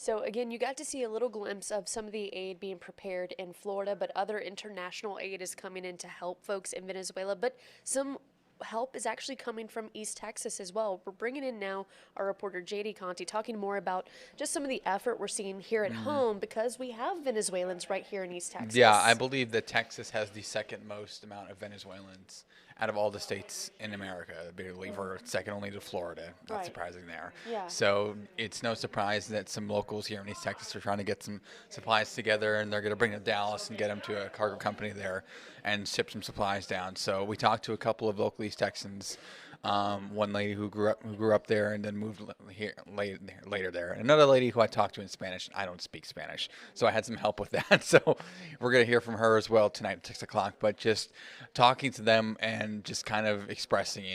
So, again, you got to see a little glimpse of some of the aid being prepared in Florida, but other international aid is coming in to help folks in Venezuela. But some help is actually coming from East Texas as well. We're bringing in now our reporter JD Conti talking more about just some of the effort we're seeing here at home because we have Venezuelans right here in East Yeah, I Texas. believe that Texas has the second most amount of Venezuelans out of all the states in America. I believe we're second only to Florida. Not Right. surprising there. Yeah. So it's no surprise that some locals here in East Texas are trying to get some supplies together, and they're going to bring them to Dallas and get them to a cargo company there and ship some supplies down. So we talked to a couple of local East Texans. One lady who grew up there and then moved here later there. And another lady who I talked to in Spanish. I don't speak Spanish, so I had some help with that. So we're gonna hear from her as well tonight at 6 o'clock. But just talking to them and just kind of expressing,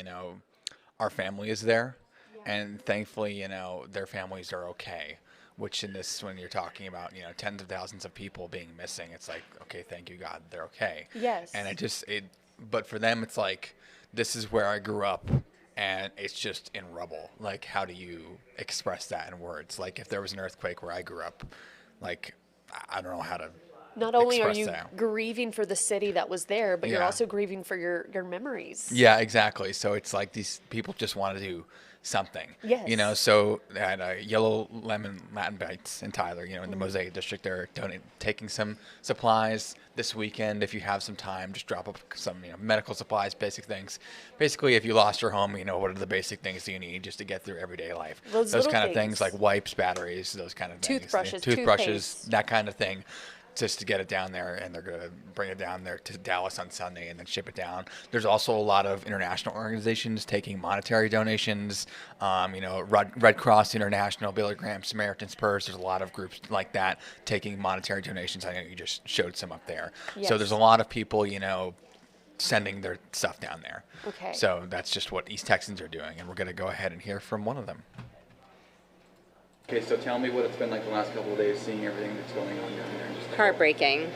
our family is there, and thankfully, their families are okay. Which in this, when you're talking about, tens of thousands of people being missing, it's like, okay, thank you God, they're okay. Yes. And but for them, it's like, this is where I grew up, and it's just in rubble. Like, how do you express that in words? Like, if there was an earthquake where I grew up, like, I don't know how to Not only are express you that. grieving for the city that was there, but you're Yeah. also grieving for your memories. Yeah, exactly. So it's like these people just want to do something. Yes. So at Yellow Lemon Latin Bites in Tyler, in the Mosaic District, they're taking some supplies this weekend. If you have some time, just drop up some, medical supplies, basic things. Basically, if you lost your home, what are the basic things that you need just to get through everyday life? Those Those little kind of things things. like wipes, batteries, those kind of things. Toothbrushes, Toothbrushes, toothpaste. that kind of thing, just to get it down there, and they're going to bring it down there to Dallas on Sunday and then ship it down. There's also a lot of international organizations taking monetary donations, Red Cross International, Billy Graham, Samaritan's Purse. There's a lot of groups like that taking monetary donations. I know you just showed some up there. So there's a Yes. lot of people, sending their stuff down there. Okay. So that's just what East Texans are doing, and we're going to go ahead and hear from one of them. Okay, so tell me what it's been like the last couple of days, seeing everything that's going on down there. Heartbreaking.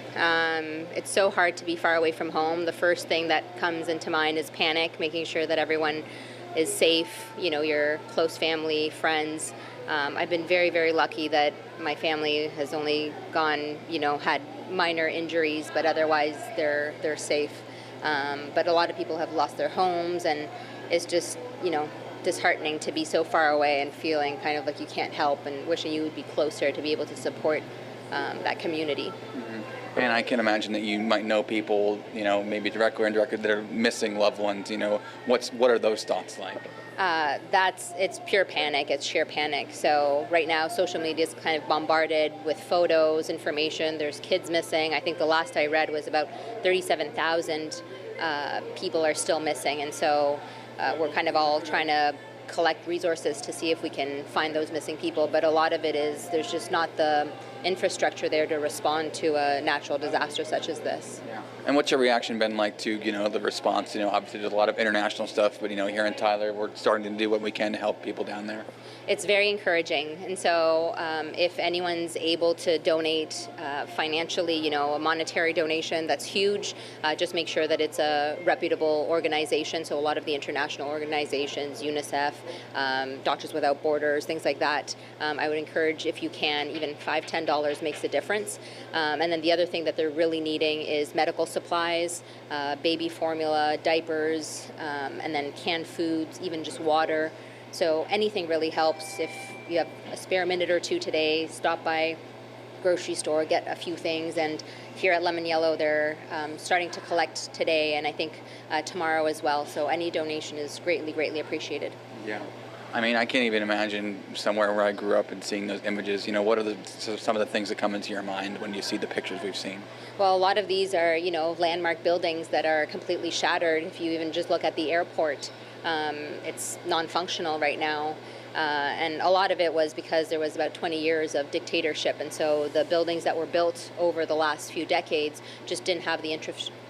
It's so hard to be far away from home. The first thing that comes into mind is panic, making sure that everyone is safe, your close family, friends. I've been very, very lucky that my family has only gone, had minor injuries, but otherwise they're safe. But a lot of people have lost their homes, and it's just, disheartening to be so far away and feeling kind of like you can't help, and wishing you would be closer to be able to support that community. And I can imagine that you might know people, maybe directly or indirectly, that are missing loved ones. What are those thoughts like? It's pure panic. It's sheer panic. So right now, social media is kind of bombarded with photos, information. There's kids missing. I think the last I read was about 37,000 people are still missing, and so we're kind of all trying to collect resources to see if we can find those missing people. But a lot of it is there's just not the infrastructure there to respond to a natural disaster such as this. Yeah. And what's your reaction been like to, the response? Obviously there's a lot of international stuff, but, here in Tyler, we're starting to do what we can to help people down there. It's very encouraging. And so if anyone's able to donate financially, a monetary donation, that's huge. Just make sure that it's a reputable organization. So a lot of the international organizations, UNICEF, Doctors Without Borders, things like that, I would encourage, if you can, even $5, $10 makes a difference. And then the other thing that they're really needing is medical supplies, baby formula, diapers, and then canned foods, even just water. So anything really helps. If you have a spare minute or two today, stop by grocery store, get a few things. And here at Lemon Yellow, they're starting to collect today, and I think tomorrow as well. So any donation is greatly, greatly appreciated. Yeah. I mean, I can't even imagine somewhere where I grew up and seeing those images. What are some of the things that come into your mind when you see the pictures we've seen? Well, a lot of these are, landmark buildings that are completely shattered. If you even just look at the airport, it's non-functional right now. And a lot of it was because there was about 20 years of dictatorship. And so the buildings that were built over the last few decades just didn't have the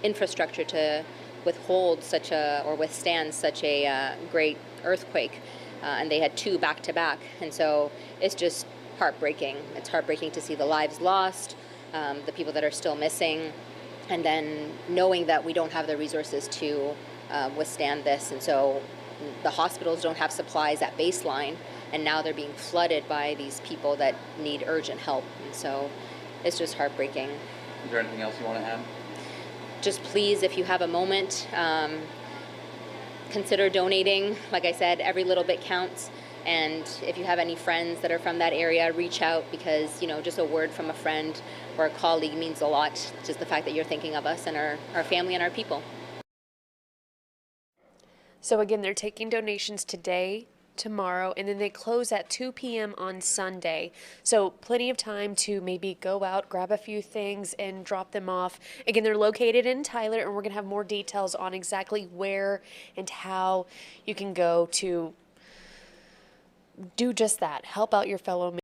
infrastructure to withstand such a great earthquake. And they had two back to back. And so it's just heartbreaking. It's heartbreaking to see the lives lost, the people that are still missing, and then knowing that we don't have the resources to withstand this. And so the hospitals don't have supplies at baseline. and now they're being flooded by these people that need urgent help. And so it's just heartbreaking. Is there anything else you want to add? Just please, if you have a moment, consider donating. Like I said, every little bit counts. And if you have any friends that are from that area, reach out, because, just a word from a friend or a colleague means a lot. Just the fact that you're thinking of us and our family and our people. So again, they're taking donations today, tomorrow, and then they close at 2 p.m. on Sunday. So plenty of time to maybe go out, grab a few things, and drop them off. Again, they're located in Tyler, and we're going to have more details on exactly where and how you can go to do just that, help out your fellow